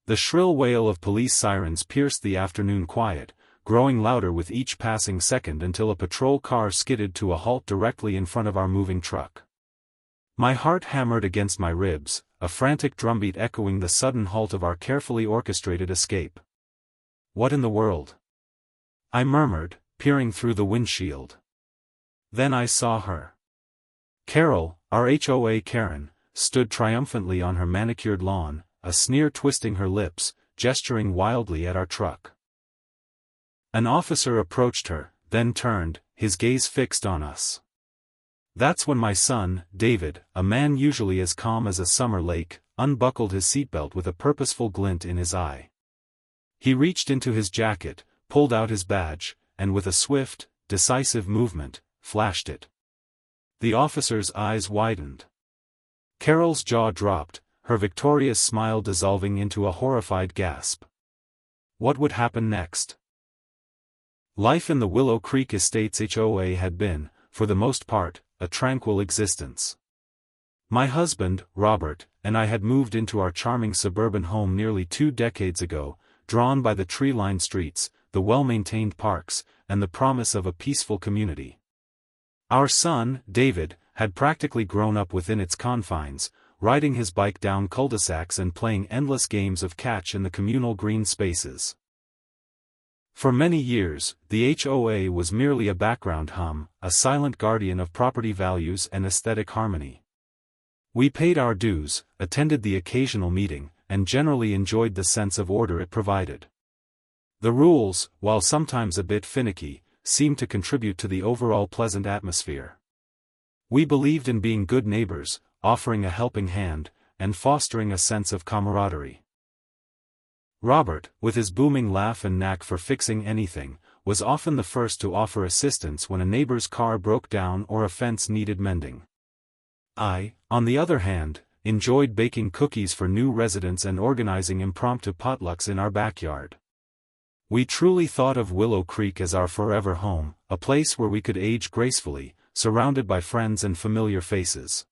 The shrill wail of police sirens pierced the afternoon quiet, growing louder with each passing second until a patrol car skidded to a halt directly in front of our moving truck. My heart hammered against my ribs, a frantic drumbeat echoing the sudden halt of our carefully orchestrated escape. "What in the world?" I murmured, peering through the windshield. Then I saw her. Carol, our HOA Karen, stood triumphantly on her manicured lawn, a sneer twisting her lips, gesturing wildly at our truck. An officer approached her, then turned, his gaze fixed on us. That's when my son, David, a man usually as calm as a summer lake, unbuckled his seatbelt with a purposeful glint in his eye. He reached into his jacket, pulled out his badge, and with a swift, decisive movement, flashed it. The officer's eyes widened. Carol's jaw dropped, her victorious smile dissolving into a horrified gasp. What would happen next? Life in the Willow Creek Estates HOA had been, for the most part, a tranquil existence. My husband, Robert, and I had moved into our charming suburban home nearly 2 decades ago, drawn by the tree-lined streets, the well-maintained parks, and the promise of a peaceful community. Our son, David, had practically grown up within its confines, riding his bike down cul-de-sacs and playing endless games of catch in the communal green spaces. For many years, the HOA was merely a background hum, a silent guardian of property values and aesthetic harmony. We paid our dues, attended the occasional meeting, and generally enjoyed the sense of order it provided. The rules, while sometimes a bit finicky, seemed to contribute to the overall pleasant atmosphere. We believed in being good neighbors, offering a helping hand, and fostering a sense of camaraderie. Robert, with his booming laugh and knack for fixing anything, was often the first to offer assistance when a neighbor's car broke down or a fence needed mending. I, on the other hand, enjoyed baking cookies for new residents and organizing impromptu potlucks in our backyard. We truly thought of Willow Creek as our forever home, a place where we could age gracefully, surrounded by friends and familiar faces.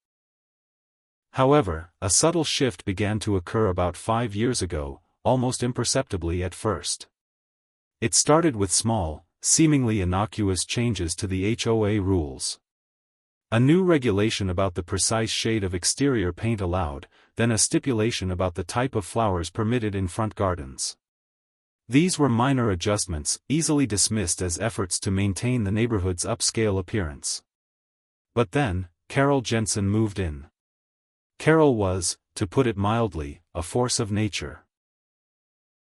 However, a subtle shift began to occur about 5 years ago, almost imperceptibly at first. It started with small, seemingly innocuous changes to the HOA rules. A new regulation about the precise shade of exterior paint allowed, then a stipulation about the type of flowers permitted in front gardens. These were minor adjustments, easily dismissed as efforts to maintain the neighborhood's upscale appearance. But then, Carol Jensen moved in. Carol was, to put it mildly, a force of nature.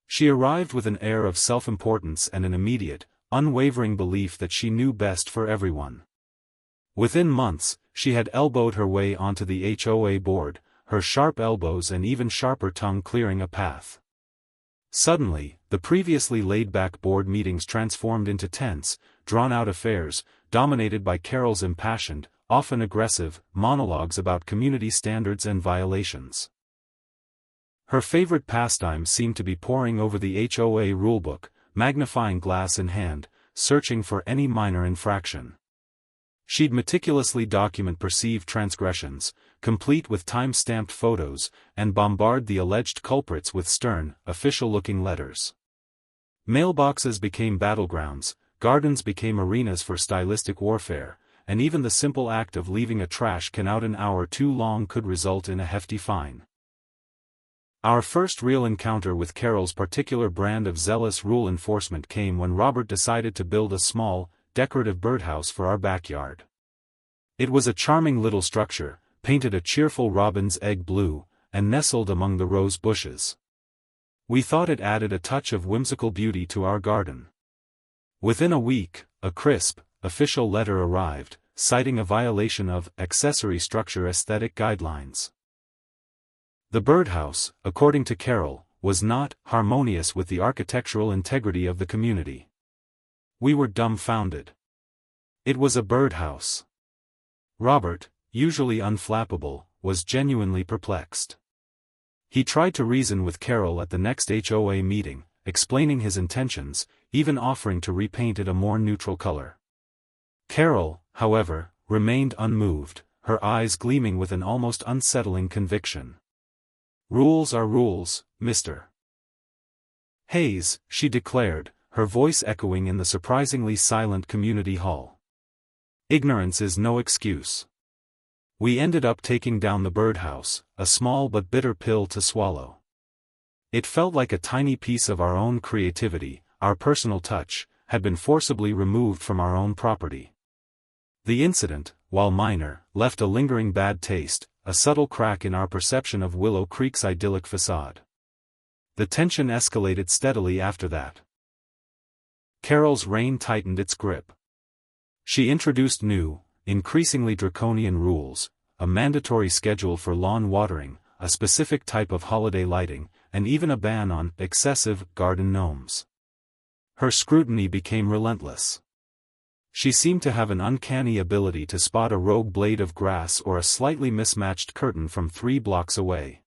She arrived with an air of self-importance and an immediate, unwavering belief that she knew best for everyone. Within months, she had elbowed her way onto the HOA board, her sharp elbows and even sharper tongue clearing a path. Suddenly, the previously laid-back board meetings transformed into tense, drawn-out affairs, dominated by Carol's impassioned, often aggressive, monologues about community standards and violations. Her favorite pastime seemed to be poring over the HOA rulebook, magnifying glass in hand, searching for any minor infraction. She'd meticulously document perceived transgressions, complete with time-stamped photos, and bombard the alleged culprits with stern, official-looking letters. Mailboxes became battlegrounds, gardens became arenas for stylistic warfare, and even the simple act of leaving a trash can out an hour too long could result in a hefty fine. Our first real encounter with Carol's particular brand of zealous rule enforcement came when Robert decided to build a small, decorative birdhouse for our backyard. It was a charming little structure, painted a cheerful robin's egg blue, and nestled among the rose bushes. We thought it added a touch of whimsical beauty to our garden. Within a week, a crisp, official letter arrived, citing a violation of accessory structure aesthetic guidelines. The birdhouse, according to Carol, was not harmonious with the architectural integrity of the community. We were dumbfounded. It was a birdhouse. Robert, usually unflappable, was genuinely perplexed. He tried to reason with Carol at the next HOA meeting, explaining his intentions, even offering to repaint it a more neutral color. Carol, however, remained unmoved, her eyes gleaming with an almost unsettling conviction. "Rules are rules, mister. Hayes, she declared, her voice echoing in the surprisingly silent community hall. Ignorance is no excuse. We ended up taking down the birdhouse, a small but bitter pill to swallow. It felt like a tiny piece of our own creativity, our personal touch, had been forcibly removed from our own property. The incident, while minor, left a lingering bad taste, a subtle crack in our perception of Willow Creek's idyllic facade. The tension escalated steadily after that. Carol's reign tightened its grip. She introduced new, increasingly draconian rules, a mandatory schedule for lawn watering, a specific type of holiday lighting, and even a ban on excessive garden gnomes. Her scrutiny became relentless. She seemed to have an uncanny ability to spot a rogue blade of grass or a slightly mismatched curtain from 3 blocks away.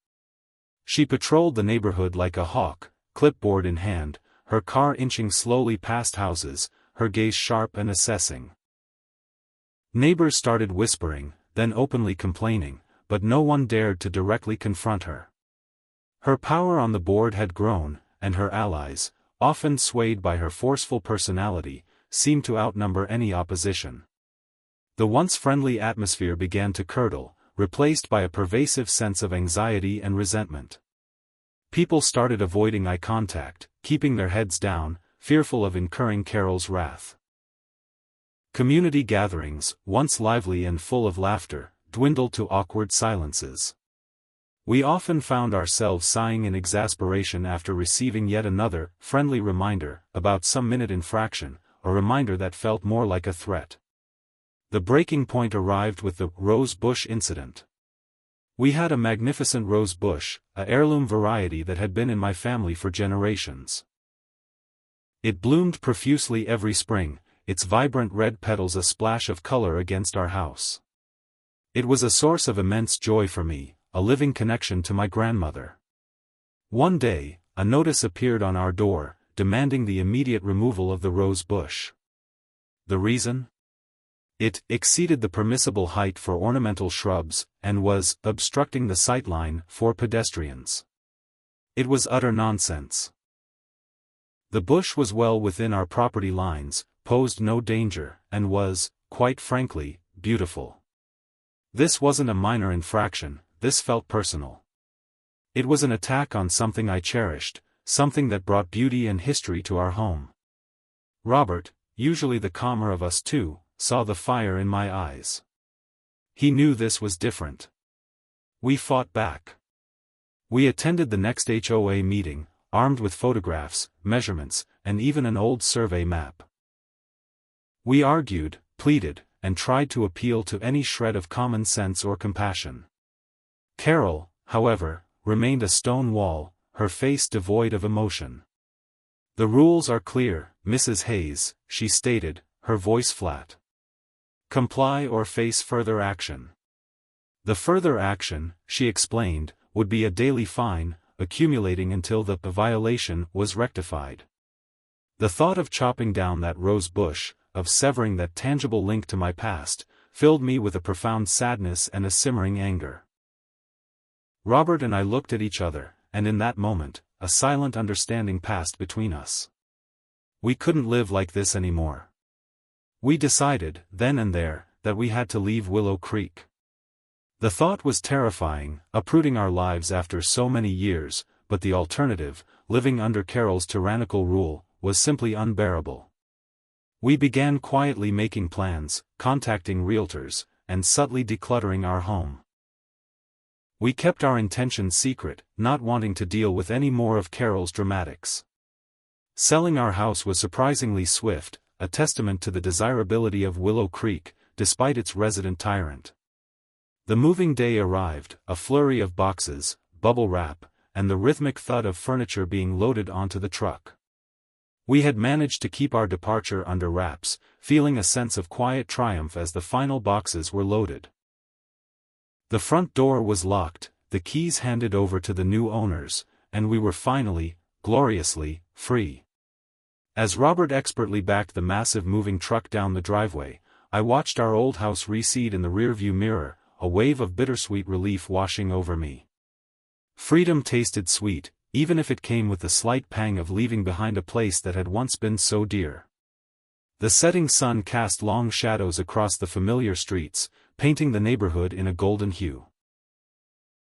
She patrolled the neighborhood like a hawk, clipboard in hand, her car inching slowly past houses, her gaze sharp and assessing. Neighbors started whispering, then openly complaining, but no one dared to directly confront her. Her power on the board had grown, and her allies, often swayed by her forceful personality, seemed to outnumber any opposition. The once friendly atmosphere began to curdle, replaced by a pervasive sense of anxiety and resentment. People started avoiding eye contact, keeping their heads down, fearful of incurring Carol's wrath. Community gatherings, once lively and full of laughter, dwindled to awkward silences. We often found ourselves sighing in exasperation after receiving yet another, friendly reminder, about some minute infraction, a reminder that felt more like a threat. The breaking point arrived with the rose bush incident. We had a magnificent rose bush, a heirloom variety that had been in my family for generations. It bloomed profusely every spring, its vibrant red petals a splash of color against our house. It was a source of immense joy for me, a living connection to my grandmother. One day, a notice appeared on our door, demanding the immediate removal of the rose bush. The reason? It exceeded the permissible height for ornamental shrubs, and was obstructing the sightline for pedestrians. It was utter nonsense. The bush was well within our property lines, posed no danger, and was, quite frankly, beautiful. This wasn't a minor infraction, this felt personal. It was an attack on something I cherished, something that brought beauty and history to our home. Robert, usually the calmer of us two, saw the fire in my eyes. He knew this was different. We fought back. We attended the next HOA meeting, armed with photographs, measurements, and even an old survey map. We argued, pleaded, and tried to appeal to any shred of common sense or compassion. Carol, however, remained a stone wall, her face devoid of emotion. "The rules are clear, Mrs. Hayes," she stated, her voice flat. "Comply or face further action." The further action, she explained, would be a daily fine, accumulating until the violation was rectified. The thought of chopping down that rose bush, of severing that tangible link to my past, filled me with a profound sadness and a simmering anger. Robert and I looked at each other, and in that moment, a silent understanding passed between us. We couldn't live like this anymore. We decided, then and there, that we had to leave Willow Creek. The thought was terrifying, uprooting our lives after so many years, but the alternative, living under Carol's tyrannical rule, was simply unbearable. We began quietly making plans, contacting realtors, and subtly decluttering our home. We kept our intentions secret, not wanting to deal with any more of Carol's dramatics. Selling our house was surprisingly swift, a testament to the desirability of Willow Creek, despite its resident tyrant. The moving day arrived, a flurry of boxes, bubble wrap, and the rhythmic thud of furniture being loaded onto the truck. We had managed to keep our departure under wraps, feeling a sense of quiet triumph as the final boxes were loaded. The front door was locked, the keys handed over to the new owners, and we were finally, gloriously, free. As Robert expertly backed the massive moving truck down the driveway, I watched our old house recede in the rearview mirror, a wave of bittersweet relief washing over me. Freedom tasted sweet, even if it came with the slight pang of leaving behind a place that had once been so dear. The setting sun cast long shadows across the familiar streets, painting the neighborhood in a golden hue.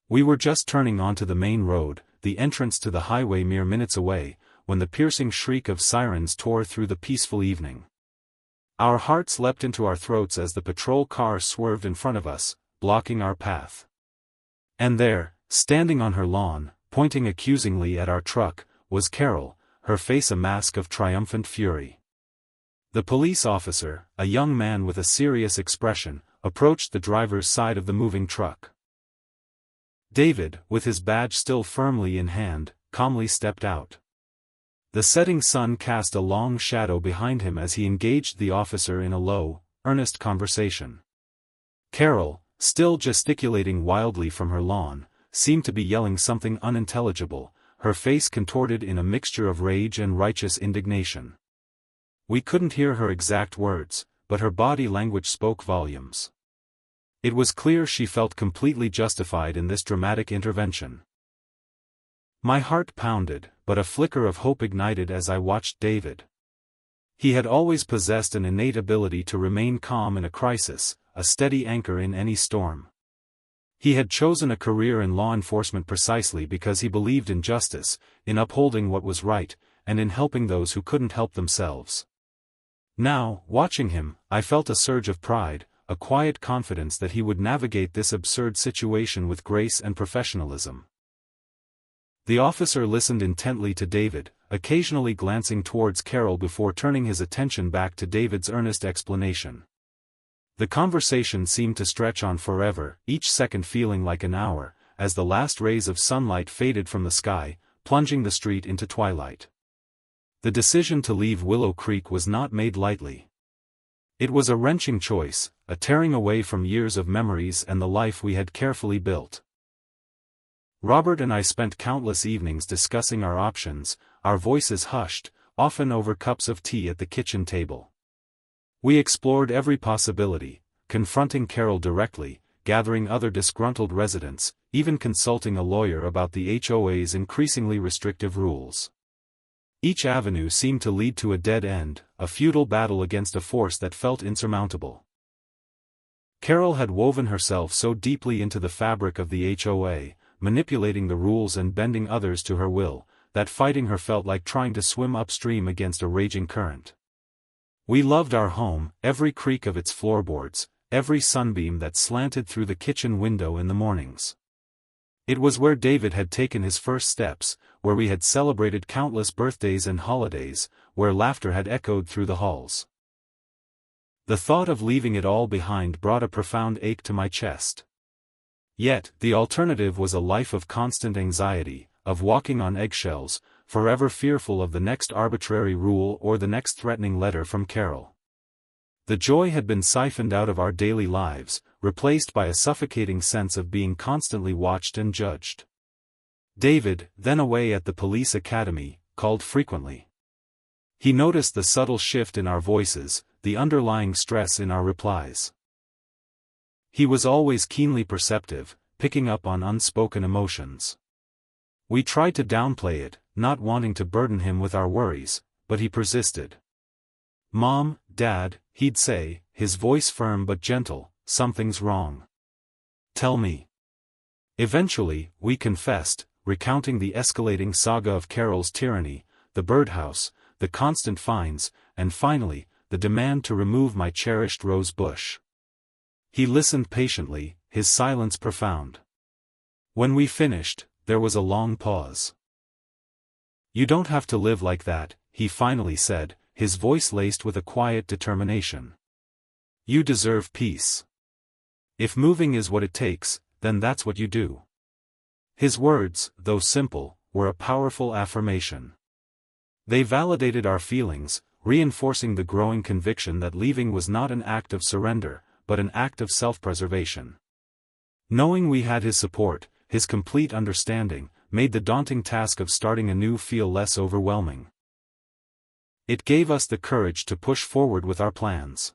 We were just turning onto the main road, the entrance to the highway mere minutes away, when the piercing shriek of sirens tore through the peaceful evening. Our hearts leapt into our throats as the patrol car swerved in front of us, blocking our path. And there, standing on her lawn, pointing accusingly at our truck, was Carol, her face a mask of triumphant fury. The police officer, a young man with a serious expression, approached the driver's side of the moving truck. David, with his badge still firmly in hand, calmly stepped out. The setting sun cast a long shadow behind him as he engaged the officer in a low, earnest conversation. Carol, still gesticulating wildly from her lawn, seemed to be yelling something unintelligible, her face contorted in a mixture of rage and righteous indignation. We couldn't hear her exact words, but her body language spoke volumes. It was clear she felt completely justified in this dramatic intervention. My heart pounded, but a flicker of hope ignited as I watched David. He had always possessed an innate ability to remain calm in a crisis, a steady anchor in any storm. He had chosen a career in law enforcement precisely because he believed in justice, in upholding what was right, and in helping those who couldn't help themselves. Now, watching him, I felt a surge of pride, a quiet confidence that he would navigate this absurd situation with grace and professionalism. The officer listened intently to David, occasionally glancing towards Carol before turning his attention back to David's earnest explanation. The conversation seemed to stretch on forever, each second feeling like an hour, as the last rays of sunlight faded from the sky, plunging the street into twilight. The decision to leave Willow Creek was not made lightly. It was a wrenching choice, a tearing away from years of memories and the life we had carefully built. Robert and I spent countless evenings discussing our options, our voices hushed, often over cups of tea at the kitchen table. We explored every possibility, confronting Carol directly, gathering other disgruntled residents, even consulting a lawyer about the HOA's increasingly restrictive rules. Each avenue seemed to lead to a dead end, a futile battle against a force that felt insurmountable. Carol had woven herself so deeply into the fabric of the HOA, manipulating the rules and bending others to her will, that fighting her felt like trying to swim upstream against a raging current. We loved our home, every creak of its floorboards, every sunbeam that slanted through the kitchen window in the mornings. It was where David had taken his first steps, where we had celebrated countless birthdays and holidays, where laughter had echoed through the halls. The thought of leaving it all behind brought a profound ache to my chest. Yet, the alternative was a life of constant anxiety, of walking on eggshells, forever fearful of the next arbitrary rule or the next threatening letter from Carol. The joy had been siphoned out of our daily lives, replaced by a suffocating sense of being constantly watched and judged. David, then away at the police academy, called frequently. He noticed the subtle shift in our voices, the underlying stress in our replies. He was always keenly perceptive, picking up on unspoken emotions. We tried to downplay it, not wanting to burden him with our worries, but he persisted. "Mom, Dad," he'd say, his voice firm but gentle, "something's wrong. Tell me." Eventually, we confessed, recounting the escalating saga of Carol's tyranny, the birdhouse, the constant fines, and finally, the demand to remove my cherished rose bush. He listened patiently, his silence profound. When we finished, there was a long pause. "You don't have to live like that," he finally said, his voice laced with a quiet determination. "You deserve peace. If moving is what it takes, then that's what you do." His words, though simple, were a powerful affirmation. They validated our feelings, reinforcing the growing conviction that leaving was not an act of surrender, but an act of self-preservation. Knowing we had his support, his complete understanding, made the daunting task of starting anew feel less overwhelming. It gave us the courage to push forward with our plans.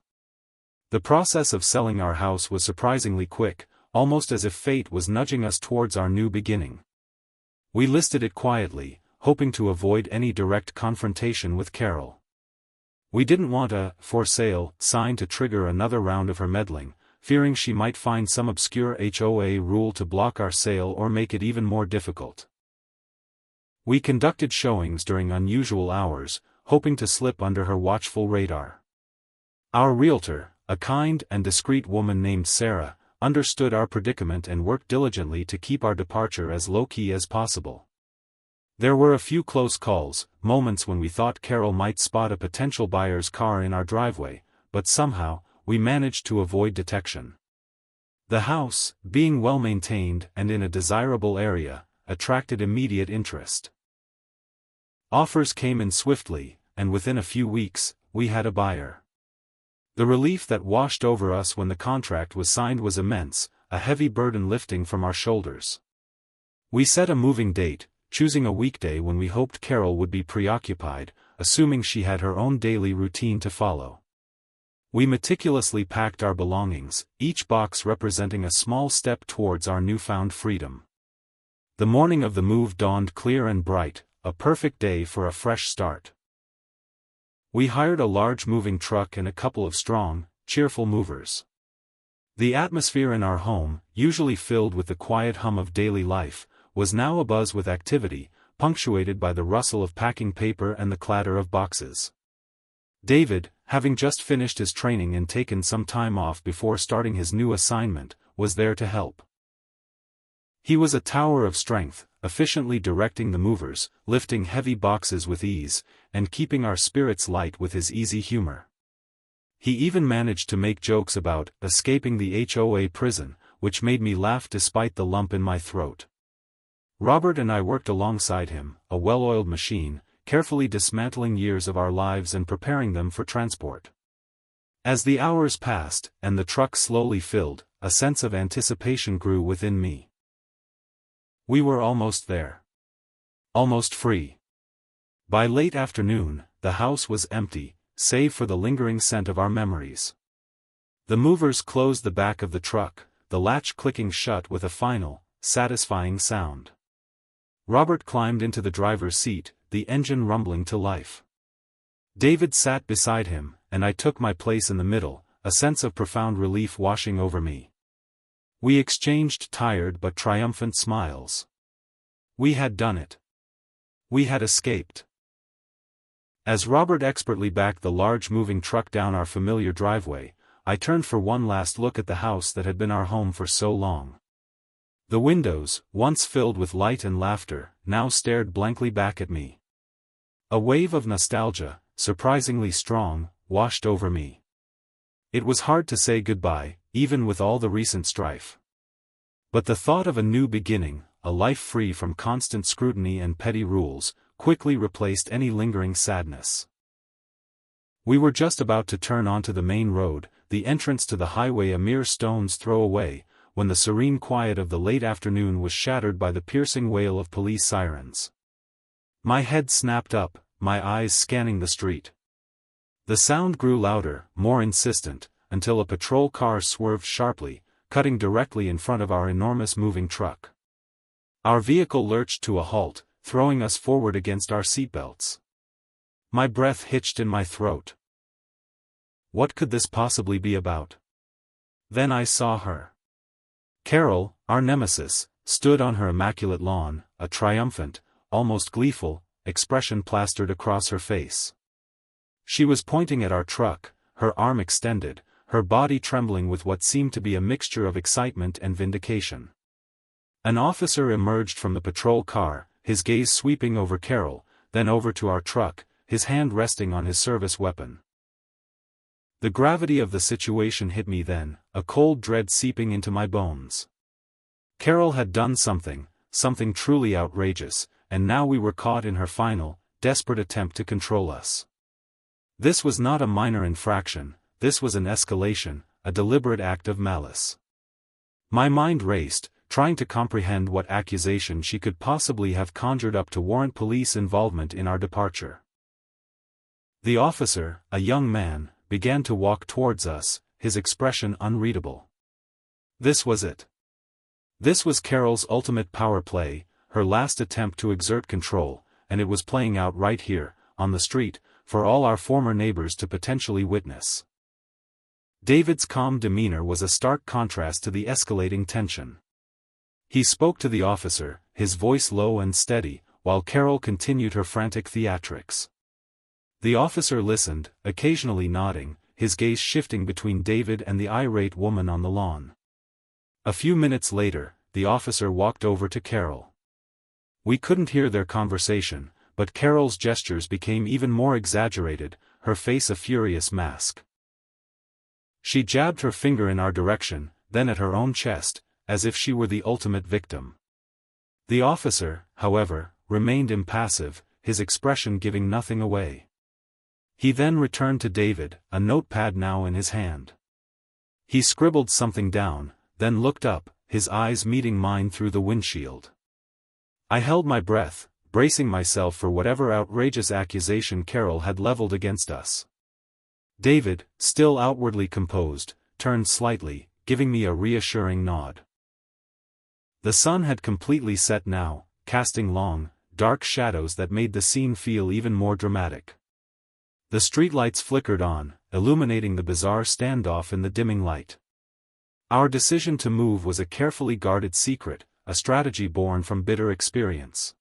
The process of selling our house was surprisingly quick, almost as if fate was nudging us towards our new beginning. We listed it quietly, hoping to avoid any direct confrontation with Carol. We didn't want a "for sale" sign to trigger another round of her meddling, fearing she might find some obscure HOA rule to block our sale or make it even more difficult. We conducted showings during unusual hours, hoping to slip under her watchful radar. Our realtor, a kind and discreet woman named Sarah, understood our predicament and worked diligently to keep our departure as low-key as possible. There were a few close calls, moments when we thought Carol might spot a potential buyer's car in our driveway, but somehow, we managed to avoid detection. The house, being well-maintained and in a desirable area, attracted immediate interest. Offers came in swiftly, and within a few weeks, we had a buyer. The relief that washed over us when the contract was signed was immense, a heavy burden lifting from our shoulders. We set a moving date, choosing a weekday when we hoped Carol would be preoccupied, assuming she had her own daily routine to follow. We meticulously packed our belongings, each box representing a small step towards our newfound freedom. The morning of the move dawned clear and bright, a perfect day for a fresh start. We hired a large moving truck and a couple of strong, cheerful movers. The atmosphere in our home, usually filled with the quiet hum of daily life, was now abuzz with activity, punctuated by the rustle of packing paper and the clatter of boxes. David, having just finished his training and taken some time off before starting his new assignment, was there to help. He was a tower of strength, efficiently directing the movers, lifting heavy boxes with ease, and keeping our spirits light with his easy humor. He even managed to make jokes about escaping the HOA prison, which made me laugh despite the lump in my throat. Robert and I worked alongside him, a well-oiled machine, carefully dismantling years of our lives and preparing them for transport. As the hours passed, and the truck slowly filled, a sense of anticipation grew within me. We were almost there. Almost free. By late afternoon, the house was empty, save for the lingering scent of our memories. The movers closed the back of the truck, the latch clicking shut with a final, satisfying sound. Robert climbed into the driver's seat, the engine rumbling to life. David sat beside him, and I took my place in the middle, a sense of profound relief washing over me. We exchanged tired but triumphant smiles. We had done it. We had escaped. As Robert expertly backed the large moving truck down our familiar driveway, I turned for one last look at the house that had been our home for so long. The windows, once filled with light and laughter, now stared blankly back at me. A wave of nostalgia, surprisingly strong, washed over me. It was hard to say goodbye, even with all the recent strife. But the thought of a new beginning, a life free from constant scrutiny and petty rules, quickly replaced any lingering sadness. We were just about to turn onto the main road, the entrance to the highway a mere stone's throw away, when the serene quiet of the late afternoon was shattered by the piercing wail of police sirens. My head snapped up, my eyes scanning the street. The sound grew louder, more insistent, until a patrol car swerved sharply, cutting directly in front of our enormous moving truck. Our vehicle lurched to a halt, throwing us forward against our seatbelts. My breath hitched in my throat. What could this possibly be about? Then I saw her. Carol, our nemesis, stood on her immaculate lawn, a triumphant, almost gleeful, expression plastered across her face. She was pointing at our truck, her arm extended, her body trembling with what seemed to be a mixture of excitement and vindication. An officer emerged from the patrol car, his gaze sweeping over Carol, then over to our truck, his hand resting on his service weapon. The gravity of the situation hit me then, a cold dread seeping into my bones. Carol had done something truly outrageous, and now we were caught in her final, desperate attempt to control us. This was not a minor infraction, this was an escalation, a deliberate act of malice. My mind raced, trying to comprehend what accusation she could possibly have conjured up to warrant police involvement in our departure. The officer, a young man, began to walk towards us, his expression unreadable. This was it. This was Carol's ultimate power play, her last attempt to exert control, and it was playing out right here, on the street, for all our former neighbors to potentially witness. David's calm demeanor was a stark contrast to the escalating tension. He spoke to the officer, his voice low and steady, while Carol continued her frantic theatrics. The officer listened, occasionally nodding, his gaze shifting between David and the irate woman on the lawn. A few minutes later, the officer walked over to Carol. We couldn't hear their conversation, but Carol's gestures became even more exaggerated, her face a furious mask. She jabbed her finger in our direction, then at her own chest, as if she were the ultimate victim. The officer, however, remained impassive, his expression giving nothing away. He then returned to David, a notepad now in his hand. He scribbled something down, then looked up, his eyes meeting mine through the windshield. I held my breath, bracing myself for whatever outrageous accusation Carol had leveled against us. David, still outwardly composed, turned slightly, giving me a reassuring nod. The sun had completely set now, casting long, dark shadows that made the scene feel even more dramatic. The streetlights flickered on, illuminating the bizarre standoff in the dimming light. Our decision to move was a carefully guarded secret, a strategy born from bitter experience.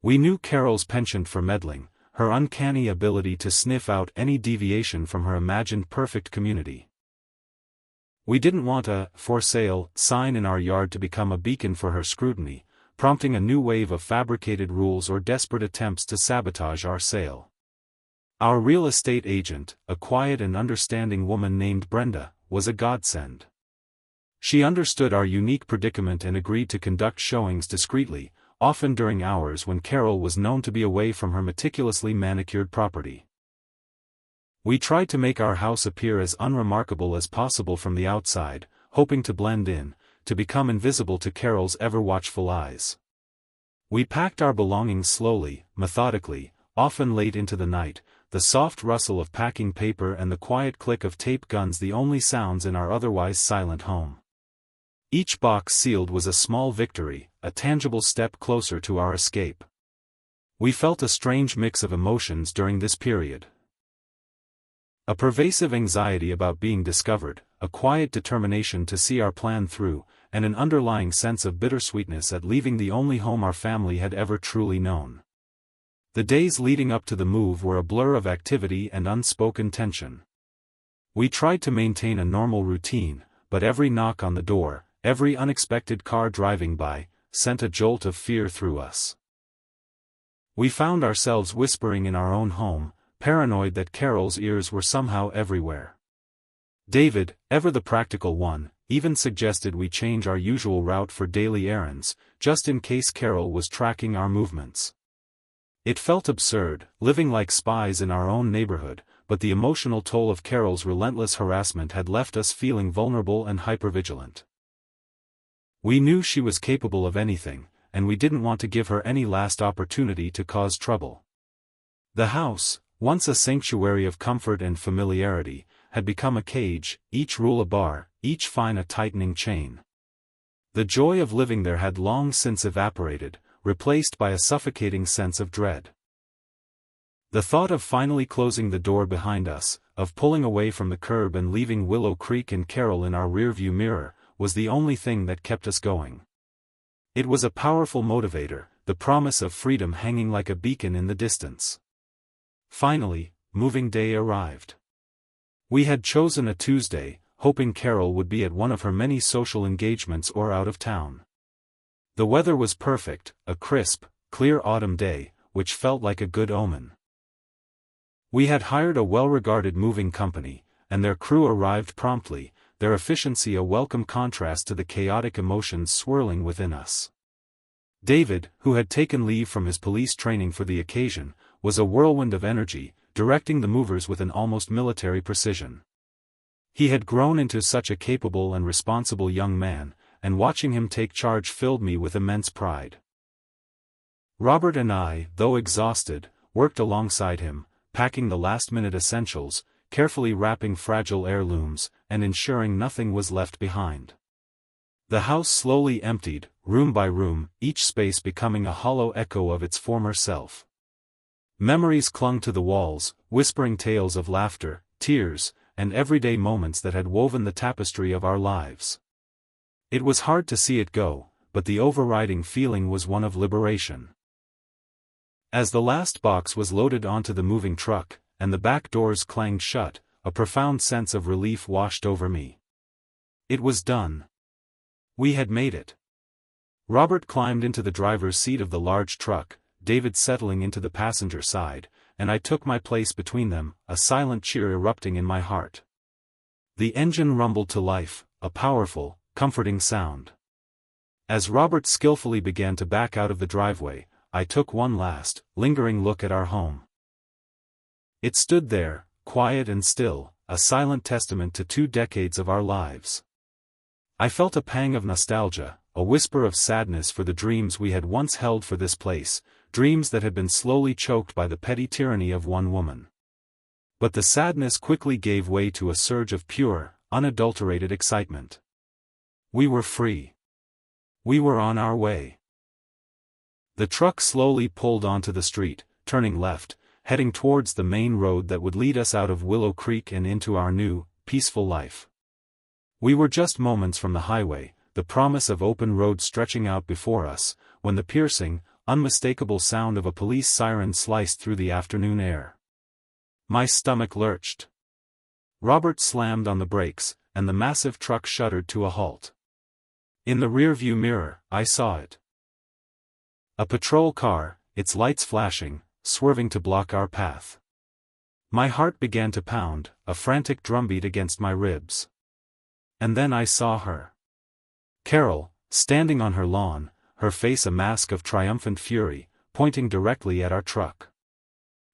We knew Carol's penchant for meddling, her uncanny ability to sniff out any deviation from her imagined perfect community. We didn't want a "for sale" sign in our yard to become a beacon for her scrutiny, prompting a new wave of fabricated rules or desperate attempts to sabotage our sale. Our real estate agent, a quiet and understanding woman named Brenda, was a godsend. She understood our unique predicament and agreed to conduct showings discreetly, often during hours when Carol was known to be away from her meticulously manicured property. We tried to make our house appear as unremarkable as possible from the outside, hoping to blend in, to become invisible to Carol's ever-watchful eyes. We packed our belongings slowly, methodically, often late into the night, the soft rustle of packing paper and the quiet click of tape guns the only sounds in our otherwise silent home. Each box sealed was a small victory, a tangible step closer to our escape. We felt a strange mix of emotions during this period. A pervasive anxiety about being discovered, a quiet determination to see our plan through, and an underlying sense of bittersweetness at leaving the only home our family had ever truly known. The days leading up to the move were a blur of activity and unspoken tension. We tried to maintain a normal routine, but every knock on the door, every unexpected car driving by, sent a jolt of fear through us. We found ourselves whispering in our own home, paranoid that Carol's ears were somehow everywhere. David, ever the practical one, even suggested we change our usual route for daily errands, just in case Carol was tracking our movements. It felt absurd, living like spies in our own neighborhood, but the emotional toll of Carol's relentless harassment had left us feeling vulnerable and hypervigilant. We knew she was capable of anything, and we didn't want to give her any last opportunity to cause trouble. The house, once a sanctuary of comfort and familiarity, had become a cage, each rule a bar, each fine a tightening chain. The joy of living there had long since evaporated, replaced by a suffocating sense of dread. The thought of finally closing the door behind us, of pulling away from the curb and leaving Willow Creek and Carol in our rearview mirror, was the only thing that kept us going. It was a powerful motivator, the promise of freedom hanging like a beacon in the distance. Finally, moving day arrived. We had chosen a Tuesday, hoping Carol would be at one of her many social engagements or out of town. The weather was perfect, a crisp, clear autumn day, which felt like a good omen. We had hired a well-regarded moving company, and their crew arrived promptly, their efficiency a welcome contrast to the chaotic emotions swirling within us. David, who had taken leave from his police training for the occasion, was a whirlwind of energy, directing the movers with an almost military precision. He had grown into such a capable and responsible young man, and watching him take charge filled me with immense pride. Robert and I, though exhausted, worked alongside him, packing the last-minute essentials, carefully wrapping fragile heirlooms, and ensuring nothing was left behind. The house slowly emptied, room by room, each space becoming a hollow echo of its former self. Memories clung to the walls, whispering tales of laughter, tears, and everyday moments that had woven the tapestry of our lives. It was hard to see it go, but the overriding feeling was one of liberation. As the last box was loaded onto the moving truck, and the back doors clanged shut, a profound sense of relief washed over me. It was done. We had made it. Robert climbed into the driver's seat of the large truck, David settling into the passenger side, and I took my place between them, a silent cheer erupting in my heart. The engine rumbled to life, a powerful, comforting sound. As Robert skillfully began to back out of the driveway, I took one last, lingering look at our home. It stood there, quiet and still, a silent testament to 2 decades of our lives. I felt a pang of nostalgia, a whisper of sadness for the dreams we had once held for this place, dreams that had been slowly choked by the petty tyranny of one woman. But the sadness quickly gave way to a surge of pure, unadulterated excitement. We were free. We were on our way. The truck slowly pulled onto the street, turning left, heading towards the main road that would lead us out of Willow Creek and into our new, peaceful life. We were just moments from the highway, the promise of open road stretching out before us, when the piercing, unmistakable sound of a police siren sliced through the afternoon air. My stomach lurched. Robert slammed on the brakes, and the massive truck shuddered to a halt. In the rearview mirror, I saw it. A patrol car, its lights flashing, swerving to block our path. My heart began to pound, a frantic drumbeat against my ribs. And then I saw her. Carol, standing on her lawn, her face a mask of triumphant fury, pointing directly at our truck.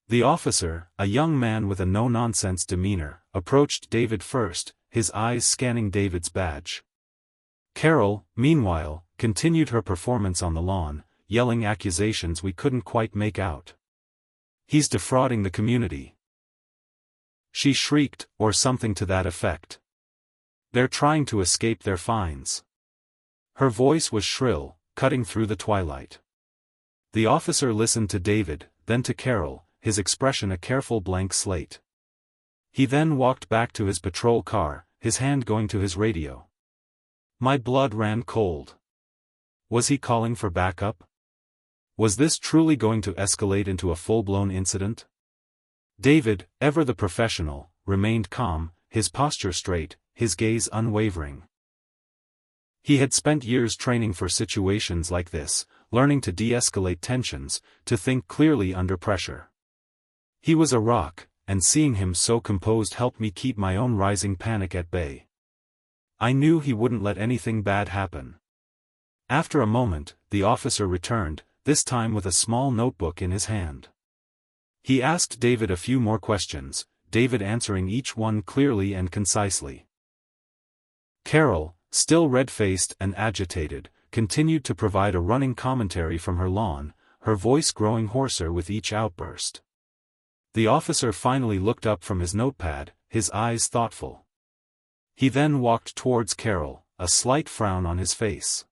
The officer, a young man with a no-nonsense demeanor, approached David first, his eyes scanning David's badge. Carol, meanwhile, continued her performance on the lawn, yelling accusations we couldn't quite make out. "He's defrauding the community," she shrieked, or something to that effect. "They're trying to escape their fines." Her voice was shrill, cutting through the twilight. The officer listened to David, then to Carol, his expression a careful blank slate. He then walked back to his patrol car, his hand going to his radio. My blood ran cold. Was he calling for backup? Was this truly going to escalate into a full-blown incident? David, ever the professional, remained calm, his posture straight, his gaze unwavering. He had spent years training for situations like this, learning to de-escalate tensions, to think clearly under pressure. He was a rock, and seeing him so composed helped me keep my own rising panic at bay. I knew he wouldn't let anything bad happen. After a moment, the officer returned, this time with a small notebook in his hand. He asked David a few more questions, David answering each one clearly and concisely. Carol, still red-faced and agitated, continued to provide a running commentary from her lawn, her voice growing hoarser with each outburst. The officer finally looked up from his notepad, his eyes thoughtful. He then walked towards Carol, a slight frown on his face.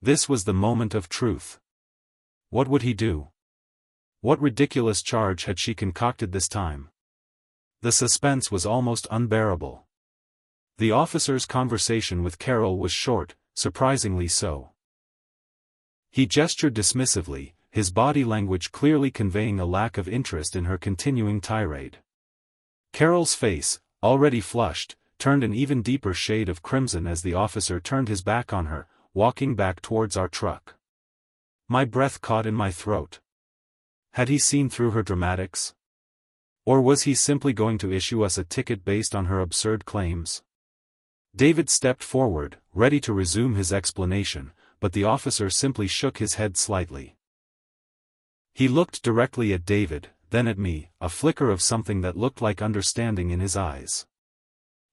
This was the moment of truth. What would he do? What ridiculous charge had she concocted this time? The suspense was almost unbearable. The officer's conversation with Carol was short, surprisingly so. He gestured dismissively, his body language clearly conveying a lack of interest in her continuing tirade. Carol's face, already flushed, turned an even deeper shade of crimson as the officer turned his back on her, walking back towards our truck. My breath caught in my throat. Had he seen through her dramatics? Or was he simply going to issue us a ticket based on her absurd claims? David stepped forward, ready to resume his explanation, but the officer simply shook his head slightly. He looked directly at David, then at me, a flicker of something that looked like understanding in his eyes.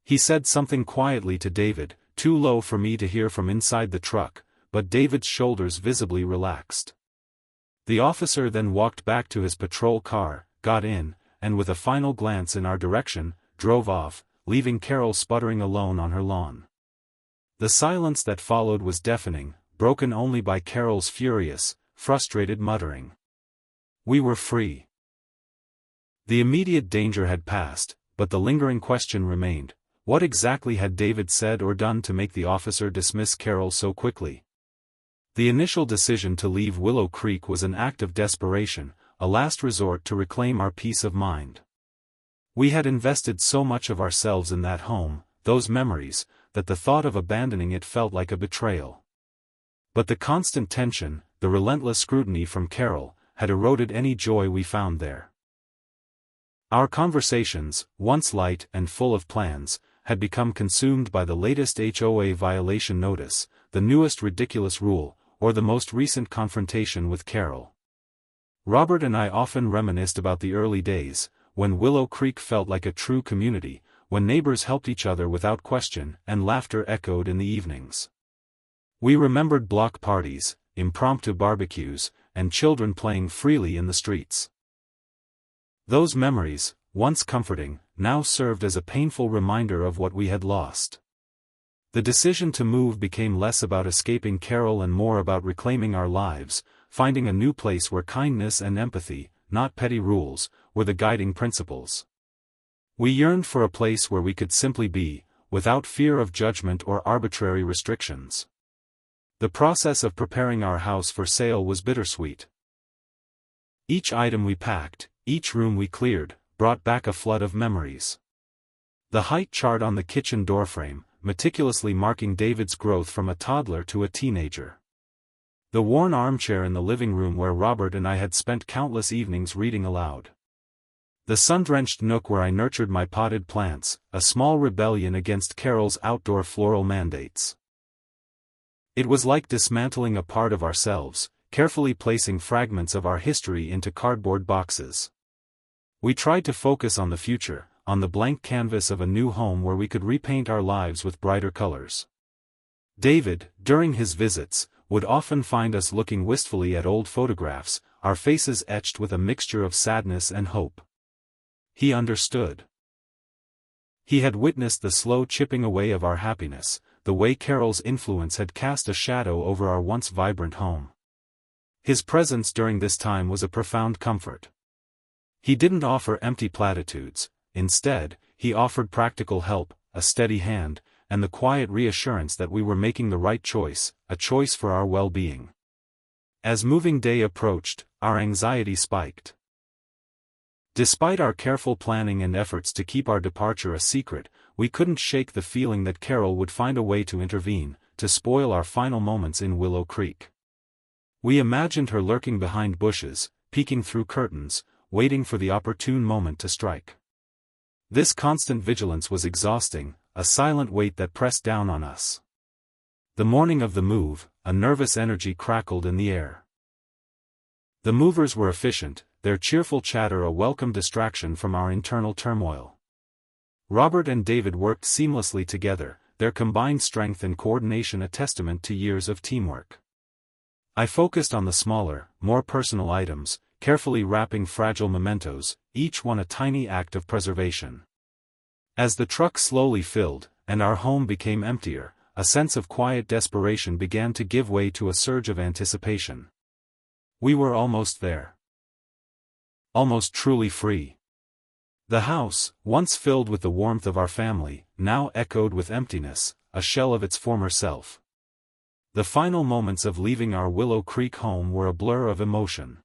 He said something quietly to David, too low for me to hear from inside the truck, but David's shoulders visibly relaxed. The officer then walked back to his patrol car, got in, and with a final glance in our direction, drove off, leaving Carol sputtering alone on her lawn. The silence that followed was deafening, broken only by Carol's furious, frustrated muttering. We were free. The immediate danger had passed, but the lingering question remained: what exactly had David said or done to make the officer dismiss Carol so quickly? The initial decision to leave Willow Creek was an act of desperation, a last resort to reclaim our peace of mind. We had invested so much of ourselves in that home, those memories, that the thought of abandoning it felt like a betrayal. But the constant tension, the relentless scrutiny from Carol, had eroded any joy we found there. Our conversations, once light and full of plans, had become consumed by the latest HOA violation notice, the newest ridiculous rule, or the most recent confrontation with Carol. Robert and I often reminisced about the early days, when Willow Creek felt like a true community, when neighbors helped each other without question and laughter echoed in the evenings. We remembered block parties, impromptu barbecues, and children playing freely in the streets. Those memories, once comforting, now served as a painful reminder of what we had lost. The decision to move became less about escaping Carol and more about reclaiming our lives, finding a new place where kindness and empathy, not petty rules, were the guiding principles. We yearned for a place where we could simply be, without fear of judgment or arbitrary restrictions. The process of preparing our house for sale was bittersweet. Each item we packed, each room we cleared, brought back a flood of memories. The height chart on the kitchen doorframe, meticulously marking David's growth from a toddler to a teenager. The worn armchair in the living room where Robert and I had spent countless evenings reading aloud. The sun-drenched nook where I nurtured my potted plants, a small rebellion against Carol's outdoor floral mandates. It was like dismantling a part of ourselves, carefully placing fragments of our history into cardboard boxes. We tried to focus on the future, on the blank canvas of a new home where we could repaint our lives with brighter colors. David, during his visits, would often find us looking wistfully at old photographs, our faces etched with a mixture of sadness and hope. He understood. He had witnessed the slow chipping away of our happiness, the way Carol's influence had cast a shadow over our once vibrant home. His presence during this time was a profound comfort. He didn't offer empty platitudes; instead, he offered practical help, a steady hand, and the quiet reassurance that we were making the right choice, a choice for our well-being. As moving day approached, our anxiety spiked. Despite our careful planning and efforts to keep our departure a secret, we couldn't shake the feeling that Carol would find a way to intervene, to spoil our final moments in Willow Creek. We imagined her lurking behind bushes, peeking through curtains, waiting for the opportune moment to strike. This constant vigilance was exhausting, a silent weight that pressed down on us. The morning of the move, a nervous energy crackled in the air. The movers were efficient, their cheerful chatter a welcome distraction from our internal turmoil. Robert and David worked seamlessly together, their combined strength and coordination a testament to years of teamwork. I focused on the smaller, more personal items, carefully wrapping fragile mementos, each one a tiny act of preservation. As the truck slowly filled, and our home became emptier, a sense of quiet desperation began to give way to a surge of anticipation. We were almost there. Almost truly free. The house, once filled with the warmth of our family, now echoed with emptiness, a shell of its former self. The final moments of leaving our Willow Creek home were a blur of emotion.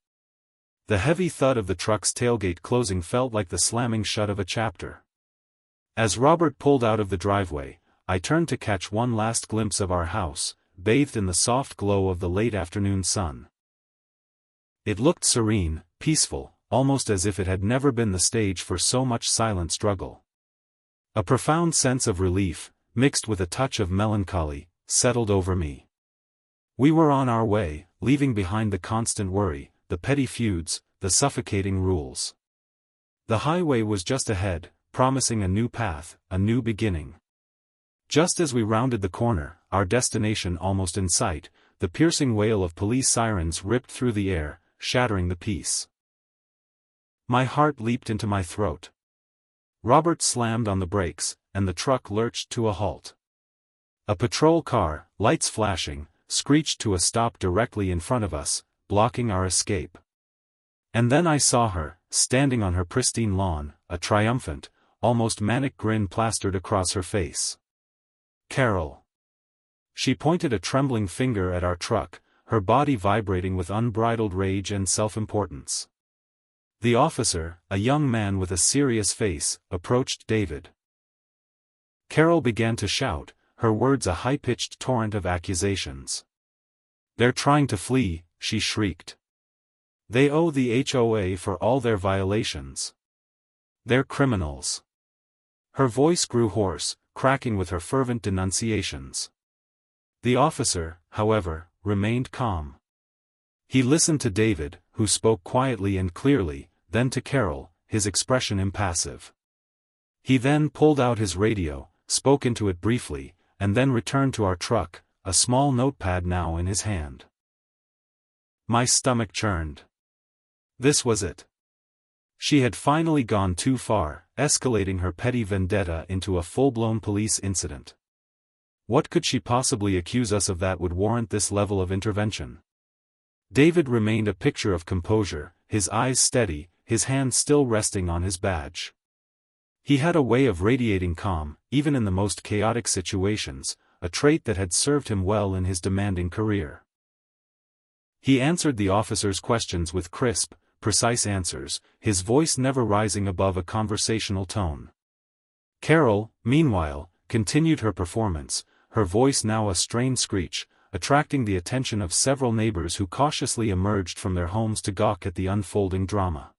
The heavy thud of the truck's tailgate closing felt like the slamming shut of a chapter. As Robert pulled out of the driveway, I turned to catch one last glimpse of our house, bathed in the soft glow of the late afternoon sun. It looked serene, peaceful, almost as if it had never been the stage for so much silent struggle. A profound sense of relief, mixed with a touch of melancholy, settled over me. We were on our way, leaving behind the constant worry, the petty feuds, the suffocating rules. The highway was just ahead, promising a new path, a new beginning. Just as we rounded the corner, our destination almost in sight, the piercing wail of police sirens ripped through the air, shattering the peace. My heart leaped into my throat. Robert slammed on the brakes, and the truck lurched to a halt. A patrol car, lights flashing, screeched to a stop directly in front of us, blocking our escape. And then I saw her, standing on her pristine lawn, a triumphant, almost manic grin plastered across her face. "Carol." She pointed a trembling finger at our truck, her body vibrating with unbridled rage and self-importance. The officer, a young man with a serious face, approached David. Carol began to shout, her words a high-pitched torrent of accusations. "They're trying to flee," she shrieked. "They owe the HOA for all their violations. They're criminals." Her voice grew hoarse, cracking with her fervent denunciations. The officer, however, remained calm. He listened to David, who spoke quietly and clearly, then to Carol, his expression impassive. He then pulled out his radio, spoke into it briefly, and then returned to our truck, a small notepad now in his hand. My stomach churned. This was it. She had finally gone too far, escalating her petty vendetta into a full-blown police incident. What could she possibly accuse us of that would warrant this level of intervention? David remained a picture of composure, his eyes steady, his hand still resting on his badge. He had a way of radiating calm, even in the most chaotic situations, a trait that had served him well in his demanding career. He answered the officer's questions with crisp, precise answers, his voice never rising above a conversational tone. Carol, meanwhile, continued her performance, her voice now a strained screech, attracting the attention of several neighbors who cautiously emerged from their homes to gawk at the unfolding drama.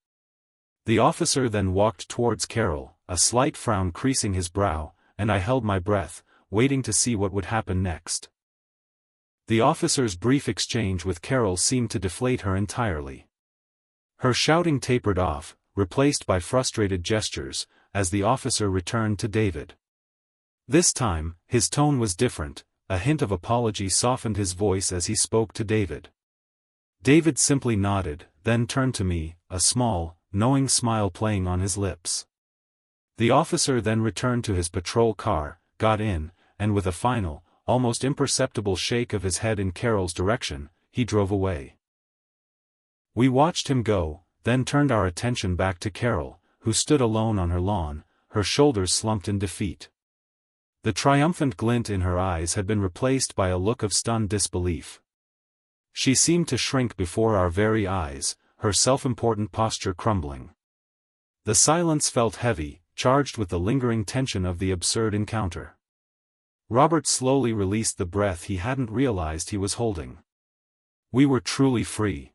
The officer then walked towards Carol, a slight frown creasing his brow, and I held my breath, waiting to see what would happen next. The officer's brief exchange with Carol seemed to deflate her entirely. Her shouting tapered off, replaced by frustrated gestures, as the officer returned to David. This time, his tone was different, a hint of apology softened his voice as he spoke to David. David simply nodded, then turned to me, a small, knowing smile playing on his lips. The officer then returned to his patrol car, got in, and with a final, almost imperceptible shake of his head in Carol's direction, he drove away. We watched him go, then turned our attention back to Carol, who stood alone on her lawn, her shoulders slumped in defeat. The triumphant glint in her eyes had been replaced by a look of stunned disbelief. She seemed to shrink before our very eyes, her self-important posture crumbling. The silence felt heavy, charged with the lingering tension of the absurd encounter. Robert slowly released the breath he hadn't realized he was holding. We were truly free.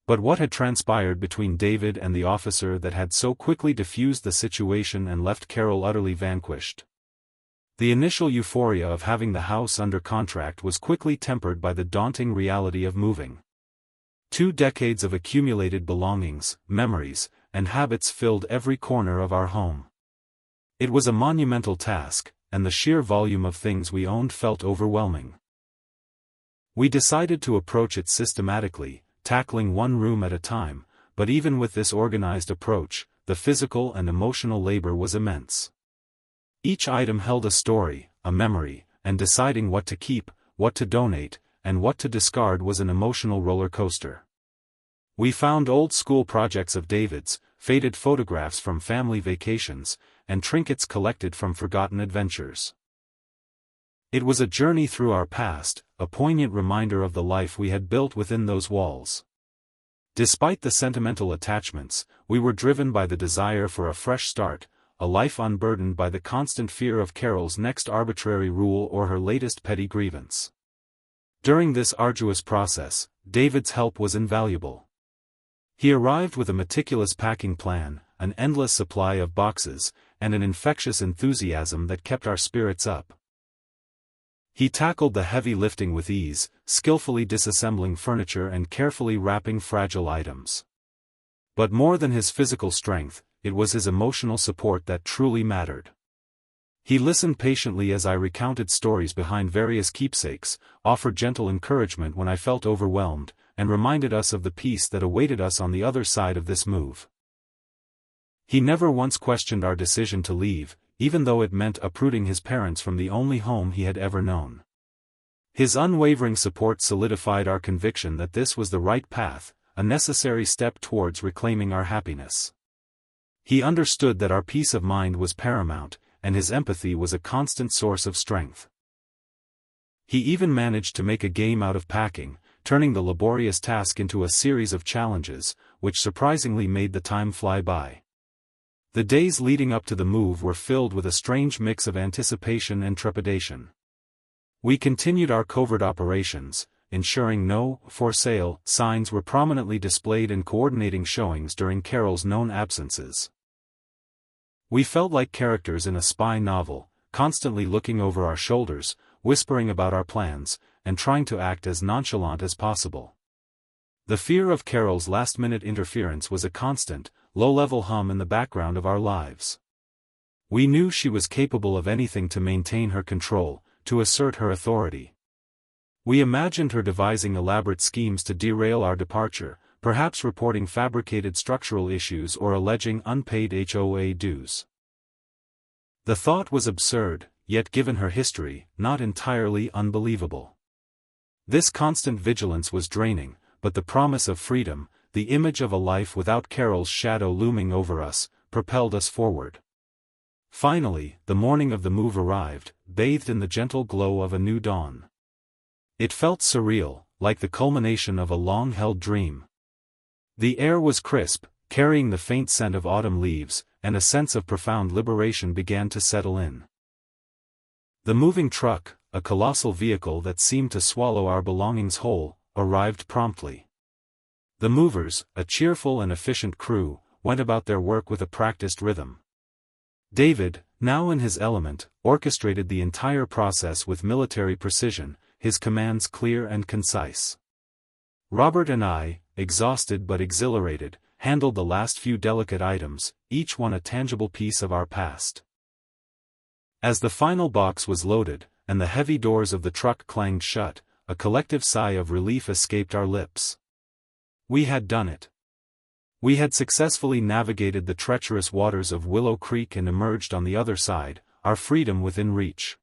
But what had transpired between David and the officer that had so quickly diffused the situation and left Carol utterly vanquished? The initial euphoria of having the house under contract was quickly tempered by the daunting reality of moving. 2 decades of accumulated belongings, memories, and habits filled every corner of our home. It was a monumental task, and the sheer volume of things we owned felt overwhelming. We decided to approach it systematically, tackling one room at a time, but even with this organized approach, the physical and emotional labor was immense. Each item held a story, a memory, and deciding what to keep, what to donate, and what to discard was an emotional roller coaster. We found old school projects of David's, faded photographs from family vacations, and trinkets collected from forgotten adventures. It was a journey through our past, a poignant reminder of the life we had built within those walls. Despite the sentimental attachments, we were driven by the desire for a fresh start, a life unburdened by the constant fear of Carol's next arbitrary rule or her latest petty grievance. During this arduous process, David's help was invaluable. He arrived with a meticulous packing plan, an endless supply of boxes, and an infectious enthusiasm that kept our spirits up. He tackled the heavy lifting with ease, skillfully disassembling furniture and carefully wrapping fragile items. But more than his physical strength, it was his emotional support that truly mattered. He listened patiently as I recounted stories behind various keepsakes, offered gentle encouragement when I felt overwhelmed, and reminded us of the peace that awaited us on the other side of this move. He never once questioned our decision to leave, even though it meant uprooting his parents from the only home he had ever known. His unwavering support solidified our conviction that this was the right path, a necessary step towards reclaiming our happiness. He understood that our peace of mind was paramount, and his empathy was a constant source of strength. He even managed to make a game out of packing, turning the laborious task into a series of challenges, which surprisingly made the time fly by. The days leading up to the move were filled with a strange mix of anticipation and trepidation. We continued our covert operations, ensuring no "for sale" signs were prominently displayed and coordinating showings during Carol's known absences. We felt like characters in a spy novel, constantly looking over our shoulders, whispering about our plans, and trying to act as nonchalant as possible. The fear of Carol's last-minute interference was a constant, low-level hum in the background of our lives. We knew she was capable of anything to maintain her control, to assert her authority. We imagined her devising elaborate schemes to derail our departure, perhaps reporting fabricated structural issues or alleging unpaid HOA dues. The thought was absurd, yet given her history, not entirely unbelievable. This constant vigilance was draining, but the promise of freedom, the image of a life without Carol's shadow looming over us, propelled us forward. Finally, the morning of the move arrived, bathed in the gentle glow of a new dawn. It felt surreal, like the culmination of a long-held dream. The air was crisp, carrying the faint scent of autumn leaves, and a sense of profound liberation began to settle in. The moving truck, a colossal vehicle that seemed to swallow our belongings whole, arrived promptly. The movers, a cheerful and efficient crew, went about their work with a practiced rhythm. David, now in his element, orchestrated the entire process with military precision, his commands clear and concise. Robert and I, exhausted but exhilarated, handled the last few delicate items, each one a tangible piece of our past. As the final box was loaded, and the heavy doors of the truck clanged shut, a collective sigh of relief escaped our lips. We had done it. We had successfully navigated the treacherous waters of Willow Creek and emerged on the other side, our freedom within reach.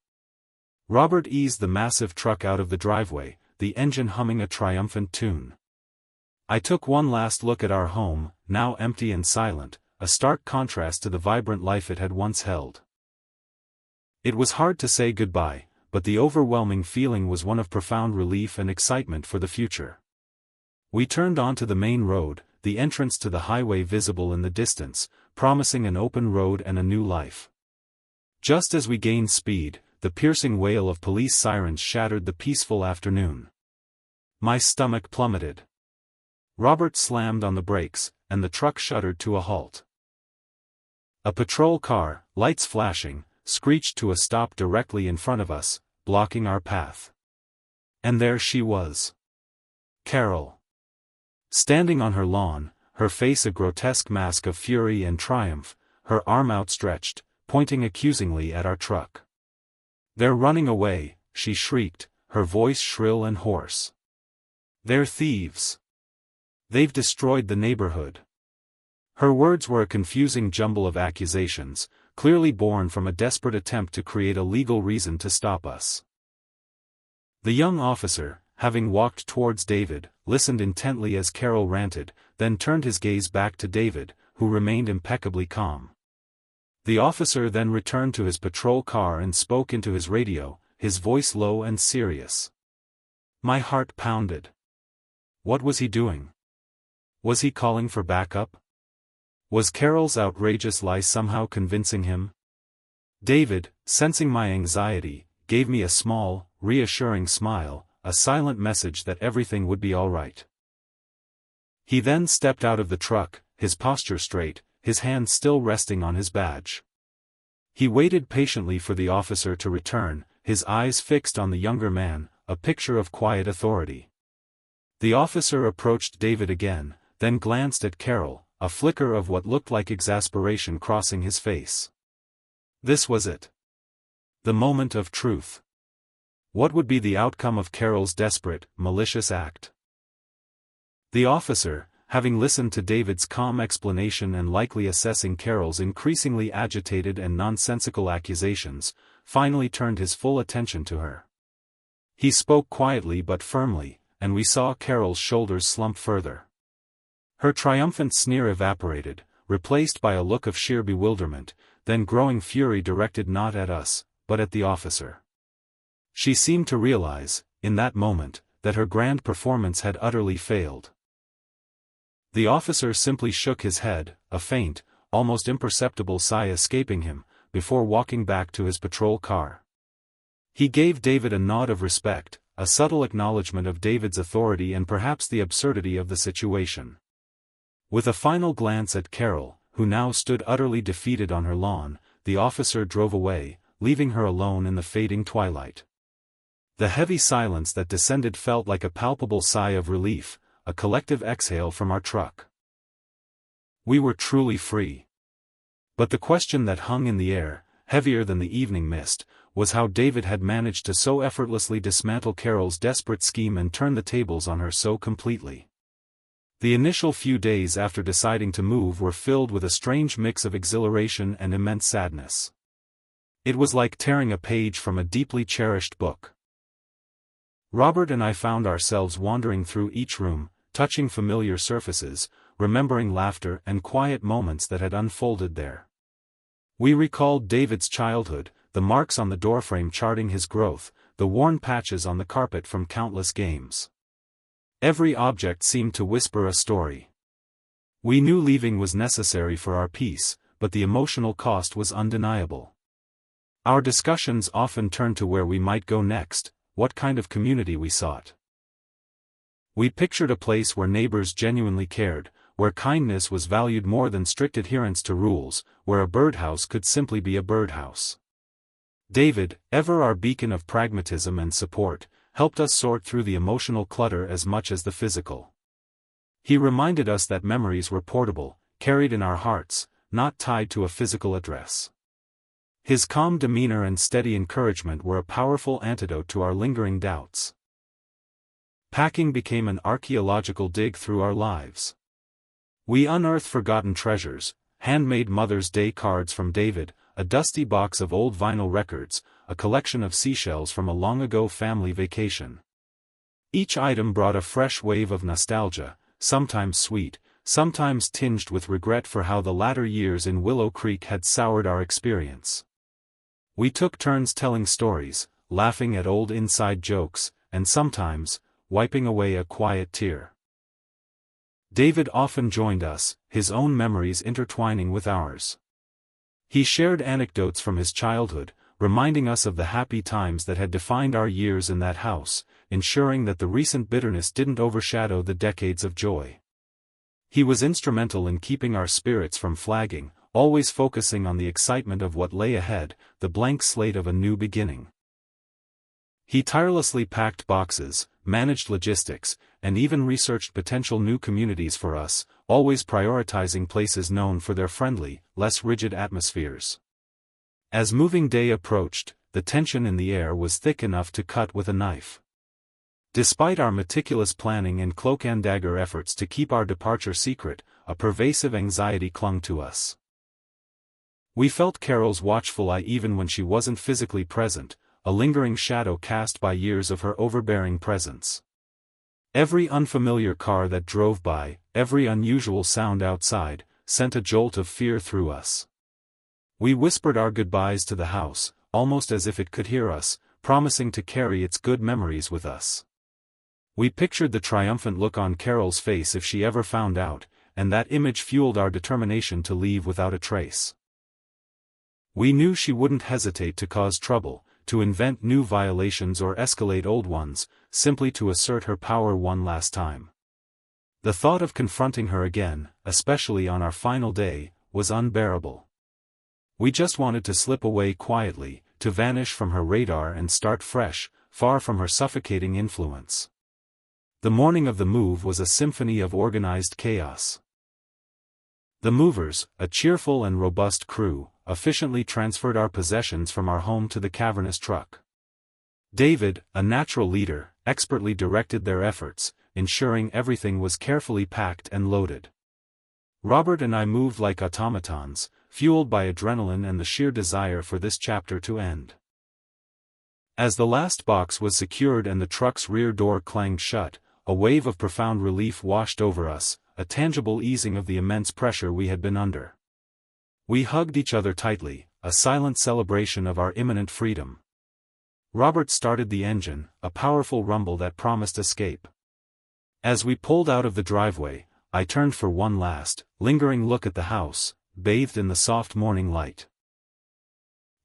Robert eased the massive truck out of the driveway, the engine humming a triumphant tune. I took one last look at our home, now empty and silent, a stark contrast to the vibrant life it had once held. It was hard to say goodbye, but the overwhelming feeling was one of profound relief and excitement for the future. We turned onto the main road, the entrance to the highway visible in the distance, promising an open road and a new life. Just as we gained speed, the piercing wail of police sirens shattered the peaceful afternoon. My stomach plummeted. Robert slammed on the brakes, and the truck shuddered to a halt. A patrol car, lights flashing, screeched to a stop directly in front of us, blocking our path. And there she was. Carol. Standing on her lawn, her face a grotesque mask of fury and triumph, her arm outstretched, pointing accusingly at our truck. "They're running away," she shrieked, her voice shrill and hoarse. "They're thieves. They've destroyed the neighborhood." Her words were a confusing jumble of accusations, clearly born from a desperate attempt to create a legal reason to stop us. The young officer, having walked towards David, listened intently as Carol ranted, then turned his gaze back to David, who remained impeccably calm. The officer then returned to his patrol car and spoke into his radio, his voice low and serious. My heart pounded. What was he doing? Was he calling for backup? Was Carol's outrageous lie somehow convincing him? David, sensing my anxiety, gave me a small, reassuring smile, a silent message that everything would be all right. He then stepped out of the truck, his posture straight, his hand still resting on his badge. He waited patiently for the officer to return, his eyes fixed on the younger man, a picture of quiet authority. The officer approached David again, then glanced at Carol, a flicker of what looked like exasperation crossing his face. This was it. The moment of truth. What would be the outcome of Carol's desperate, malicious act? The officer, having listened to David's calm explanation and likely assessing Carol's increasingly agitated and nonsensical accusations, finally turned his full attention to her. He spoke quietly but firmly, and we saw Carol's shoulders slump further. Her triumphant sneer evaporated, replaced by a look of sheer bewilderment, then growing fury directed not at us, but at the officer. She seemed to realize, in that moment, that her grand performance had utterly failed. The officer simply shook his head, a faint, almost imperceptible sigh escaping him, before walking back to his patrol car. He gave David a nod of respect, a subtle acknowledgement of David's authority and perhaps the absurdity of the situation. With a final glance at Carol, who now stood utterly defeated on her lawn, the officer drove away, leaving her alone in the fading twilight. The heavy silence that descended felt like a palpable sigh of relief, a collective exhale from our truck. We were truly free. But the question that hung in the air, heavier than the evening mist, was how David had managed to so effortlessly dismantle Carol's desperate scheme and turn the tables on her so completely. The initial few days after deciding to move were filled with a strange mix of exhilaration and immense sadness. It was like tearing a page from a deeply cherished book. Robert and I found ourselves wandering through each room, touching familiar surfaces, remembering laughter and quiet moments that had unfolded there. We recalled David's childhood, the marks on the doorframe charting his growth, the worn patches on the carpet from countless games. Every object seemed to whisper a story. We knew leaving was necessary for our peace, but the emotional cost was undeniable. Our discussions often turned to where we might go next, what kind of community we sought. We pictured a place where neighbors genuinely cared, where kindness was valued more than strict adherence to rules, where a birdhouse could simply be a birdhouse. David, ever our beacon of pragmatism and support, helped us sort through the emotional clutter as much as the physical. He reminded us that memories were portable, carried in our hearts, not tied to a physical address. His calm demeanor and steady encouragement were a powerful antidote to our lingering doubts. Packing became an archaeological dig through our lives. We unearthed forgotten treasures, handmade Mother's Day cards from David, a dusty box of old vinyl records, a collection of seashells from a long-ago family vacation. Each item brought a fresh wave of nostalgia, sometimes sweet, sometimes tinged with regret for how the latter years in Willow Creek had soured our experience. We took turns telling stories, laughing at old inside jokes, and sometimes, wiping away a quiet tear. David often joined us, his own memories intertwining with ours. He shared anecdotes from his childhood, reminding us of the happy times that had defined our years in that house, ensuring that the recent bitterness didn't overshadow the decades of joy. He was instrumental in keeping our spirits from flagging, always focusing on the excitement of what lay ahead, the blank slate of a new beginning. He tirelessly packed boxes, managed logistics, and even researched potential new communities for us, always prioritizing places known for their friendly, less rigid atmospheres. As moving day approached, the tension in the air was thick enough to cut with a knife. Despite our meticulous planning and cloak-and-dagger efforts to keep our departure secret, a pervasive anxiety clung to us. We felt Carol's watchful eye even when she wasn't physically present, a lingering shadow cast by years of her overbearing presence. Every unfamiliar car that drove by, every unusual sound outside, sent a jolt of fear through us. We whispered our goodbyes to the house, almost as if it could hear us, promising to carry its good memories with us. We pictured the triumphant look on Carol's face if she ever found out, and that image fueled our determination to leave without a trace. We knew she wouldn't hesitate to cause trouble, to invent new violations or escalate old ones, simply to assert her power one last time. The thought of confronting her again, especially on our final day, was unbearable. We just wanted to slip away quietly, to vanish from her radar and start fresh, far from her suffocating influence. The morning of the move was a symphony of organized chaos. The movers, a cheerful and robust crew, efficiently transferred our possessions from our home to the cavernous truck. David, a natural leader, expertly directed their efforts, ensuring everything was carefully packed and loaded. Robert and I moved like automatons, fueled by adrenaline and the sheer desire for this chapter to end. As the last box was secured and the truck's rear door clanged shut, a wave of profound relief washed over us, a tangible easing of the immense pressure we had been under. We hugged each other tightly, a silent celebration of our imminent freedom. Robert started the engine, a powerful rumble that promised escape. As we pulled out of the driveway, I turned for one last, lingering look at the house, bathed in the soft morning light.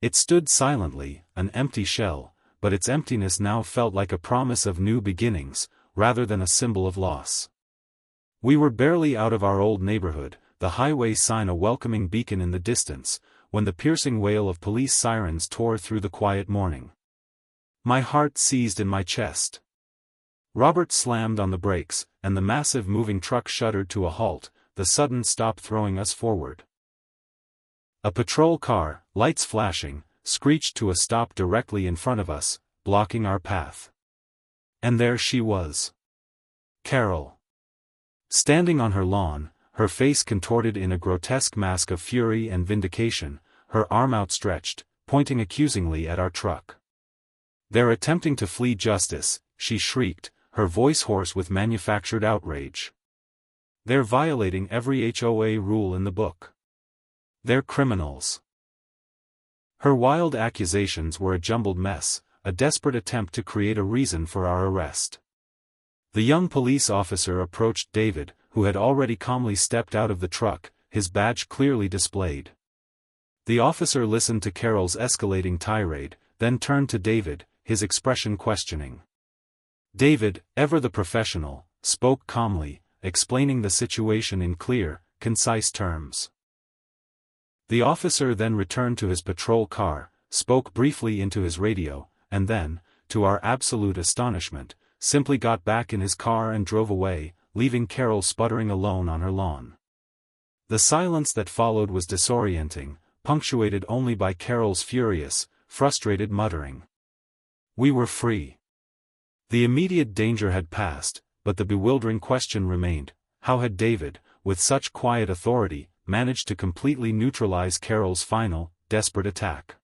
It stood silently, an empty shell, but its emptiness now felt like a promise of new beginnings, rather than a symbol of loss. We were barely out of our old neighborhood, the highway sign a welcoming beacon in the distance, when the piercing wail of police sirens tore through the quiet morning. My heart seized in my chest. Robert slammed on the brakes, and the massive moving truck shuddered to a halt, the sudden stop throwing us forward. A patrol car, lights flashing, screeched to a stop directly in front of us, blocking our path. And there she was. Carol. Standing on her lawn, her face contorted in a grotesque mask of fury and vindication, her arm outstretched, pointing accusingly at our truck. "They're attempting to flee justice," she shrieked, her voice hoarse with manufactured outrage. "They're violating every HOA rule in the book. They're criminals." Her wild accusations were a jumbled mess, a desperate attempt to create a reason for our arrest. The young police officer approached David, who had already calmly stepped out of the truck, his badge clearly displayed. The officer listened to Carol's escalating tirade, then turned to David, his expression questioning. David, ever the professional, spoke calmly, explaining the situation in clear, concise terms. The officer then returned to his patrol car, spoke briefly into his radio, and then, to our absolute astonishment, simply got back in his car and drove away, leaving Carol sputtering alone on her lawn. The silence that followed was disorienting, punctuated only by Carol's furious, frustrated muttering. We were free. The immediate danger had passed, but the bewildering question remained: how had David, with such quiet authority, managed to completely neutralize Carol's final, desperate attack?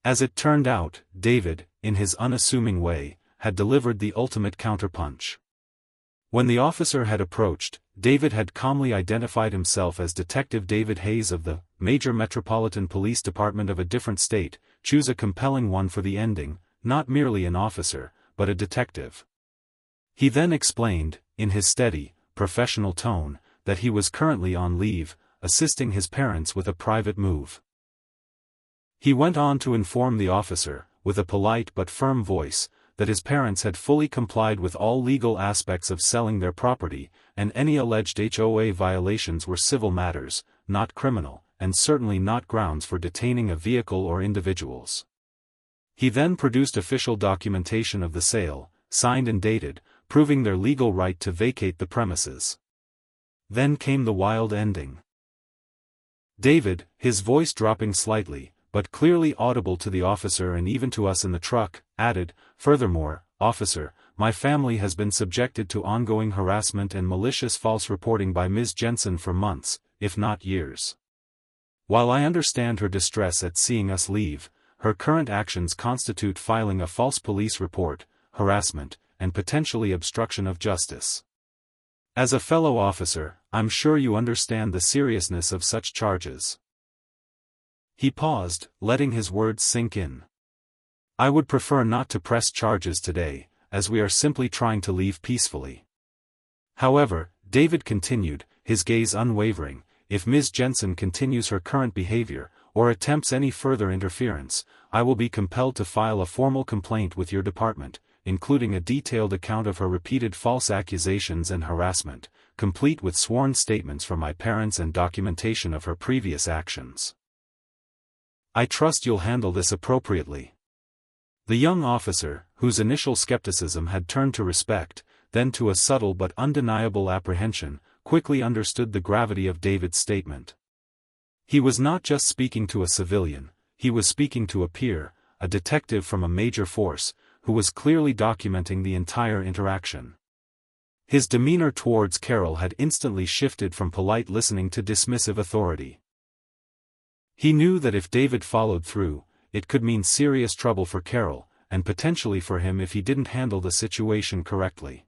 As it turned out, David, in his unassuming way, had delivered the ultimate counterpunch. When the officer had approached, David had calmly identified himself as Detective David Hayes of the Major Metropolitan Police Department of a different state. Choose a compelling one for the ending, not merely an officer, but a detective. He then explained, in his steady, professional tone, that he was currently on leave, assisting his parents with a private move. He went on to inform the officer, with a polite but firm voice, that his parents had fully complied with all legal aspects of selling their property, and any alleged HOA violations were civil matters, not criminal, and certainly not grounds for detaining a vehicle or individuals. He then produced official documentation of the sale, signed and dated, proving their legal right to vacate the premises. Then came the wild ending. David, his voice dropping slightly, but clearly audible to the officer and even to us in the truck, added, "Furthermore, officer, my family has been subjected to ongoing harassment and malicious false reporting by Ms. Jensen for months, if not years. While I understand her distress at seeing us leave, her current actions constitute filing a false police report, harassment, and potentially obstruction of justice. As a fellow officer, I'm sure you understand the seriousness of such charges." He paused, letting his words sink in. "I would prefer not to press charges today, as we are simply trying to leave peacefully. However," David continued, his gaze unwavering, "if Ms. Jensen continues her current behavior, or attempts any further interference, I will be compelled to file a formal complaint with your department, including a detailed account of her repeated false accusations and harassment, complete with sworn statements from my parents and documentation of her previous actions. I trust you'll handle this appropriately." The young officer, whose initial skepticism had turned to respect, then to a subtle but undeniable apprehension, quickly understood the gravity of David's statement. He was not just speaking to a civilian, he was speaking to a peer, a detective from a major force, who was clearly documenting the entire interaction. His demeanor towards Carol had instantly shifted from polite listening to dismissive authority. He knew that if David followed through, it could mean serious trouble for Carol, and potentially for him if he didn't handle the situation correctly.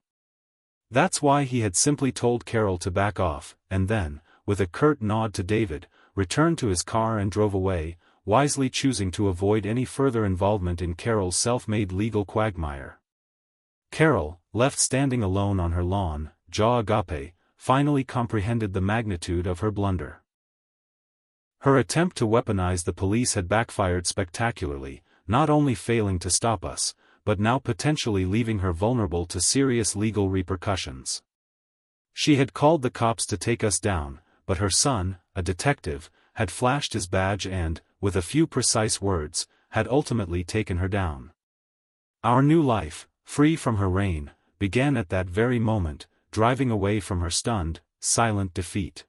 That's why he had simply told Carol to back off, and then, with a curt nod to David, returned to his car and drove away, wisely choosing to avoid any further involvement in Carol's self-made legal quagmire. Carol, left standing alone on her lawn, jaw agape, finally comprehended the magnitude of her blunder. Her attempt to weaponize the police had backfired spectacularly, not only failing to stop us, but now potentially leaving her vulnerable to serious legal repercussions. She had called the cops to take us down, but her son, a detective, had flashed his badge and, with a few precise words, had ultimately taken her down. Our new life, free from her reign, began at that very moment, driving away from her stunned, silent defeat.